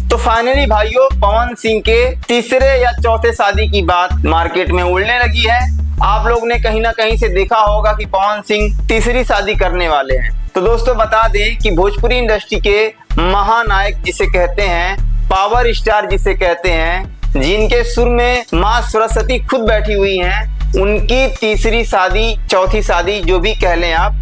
तो फाइनली भाइयों पवन सिंह के तीसरे या चौथे शादी की बात मार्केट में उड़ने लगी है। आप लोग ने कहीं ना कहीं से देखा होगा कि पवन सिंह तीसरी शादी करने वाले हैं। तो दोस्तों बता दें कि भोजपुरी इंडस्ट्री के महानायक जिसे कहते हैं, पावर स्टार जिसे कहते हैं, जिनके सुर में माँ सरस्वती खुद बैठी हुई हैं, उनकी तीसरी शादी चौथी शादी जो भी कह लें आप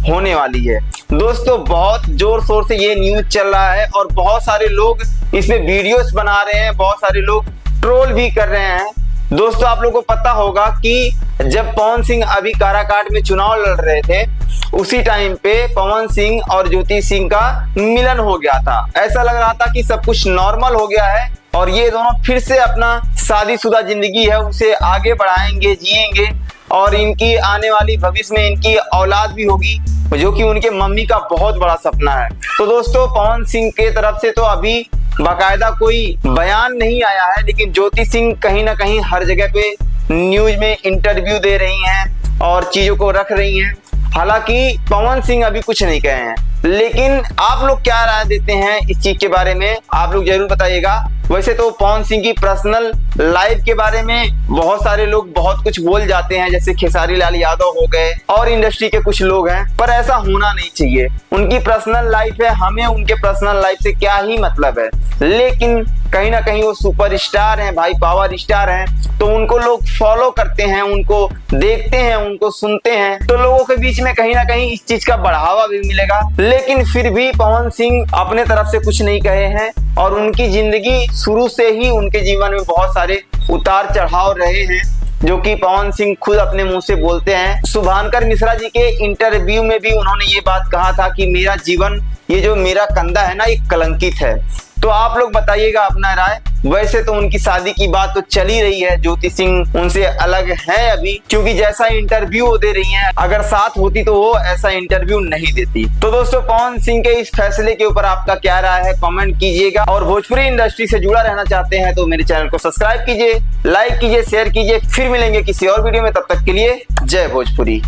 होने वाली है। दोस्तों बहुत जोर शोर से ये न्यूज चल रहा है और बहुत सारे लोग इसमें वीडियोस बना रहे हैं, बहुत सारे लोग ट्रोल भी कर रहे हैं। दोस्तों आप लोगों को पता होगा कि जब पवन सिंह अभी काराकाट में चुनाव लड़ रहे थे, उसी टाइम पे पवन सिंह और ज्योति सिंह का मिलन हो गया था। ऐसा लग रहा था कि सब कुछ नॉर्मल हो गया है और ये दोनों फिर से अपना शादीशुदा जिंदगी है उसे आगे बढ़ाएंगे, जिएंगे और इनकी आने वाली भविष्य में इनकी औलाद भी होगी, जो कि उनके मम्मी का बहुत बड़ा सपना है। तो दोस्तों पवन सिंह के तरफ से तो अभी बाकायदा कोई बयान नहीं आया है, लेकिन ज्योति सिंह कहीं ना कहीं हर जगह पे न्यूज में इंटरव्यू दे रही हैं और चीजों को रख रही हैं। हालांकि पवन सिंह अभी कुछ नहीं कहे हैं, लेकिन आप लोग क्या राय देते हैं इस चीज के बारे में आप लोग जरूर बताइएगा। वैसे तो पवन सिंह की पर्सनल लाइफ के बारे में बहुत सारे लोग बहुत कुछ बोल जाते हैं, जैसे खेसारी लाल यादव हो गए और इंडस्ट्री के कुछ लोग हैं, पर ऐसा होना नहीं चाहिए। उनकी पर्सनल लाइफ है, हमें उनके पर्सनल लाइफ से क्या ही मतलब है, लेकिन कहीं ना कहीं वो सुपरस्टार हैं भाई, पावर स्टार हैं, तो उनको लोग फॉलो करते हैं, उनको देखते हैं, उनको सुनते हैं, तो लोगों के बीच में कहीं ना कहीं इस चीज का बढ़ावा भी मिलेगा। लेकिन फिर भी पवन सिंह अपने तरफ से कुछ नहीं कहे हैं और उनकी जिंदगी शुरू से ही उनके जीवन में बहुत सारे उतार चढ़ाव रहे हैं, जो कि पवन सिंह खुद अपने मुंह से बोलते हैं। शुभांकर मिश्रा जी के इंटरव्यू में भी उन्होंने ये बात कहा था कि मेरा जीवन, ये जो मेरा कंधा है ना, ये कलंकित है। तो आप लोग बताइएगा अपना राय। वैसे तो उनकी शादी की बात तो चल ही रही है, ज्योति सिंह उनसे अलग है अभी, क्योंकि जैसा इंटरव्यू वो दे रही हैं, अगर साथ होती तो वो ऐसा इंटरव्यू नहीं देती। तो दोस्तों पवन सिंह के इस फैसले के ऊपर आपका क्या राय है, कमेंट कीजिएगा। और भोजपुरी इंडस्ट्री से जुड़ा रहना चाहते हैं तो मेरे चैनल को सब्सक्राइब कीजिए, लाइक कीजिए, शेयर कीजिए। फिर मिलेंगे किसी और वीडियो में, तब तक के लिए जय भोजपुरी।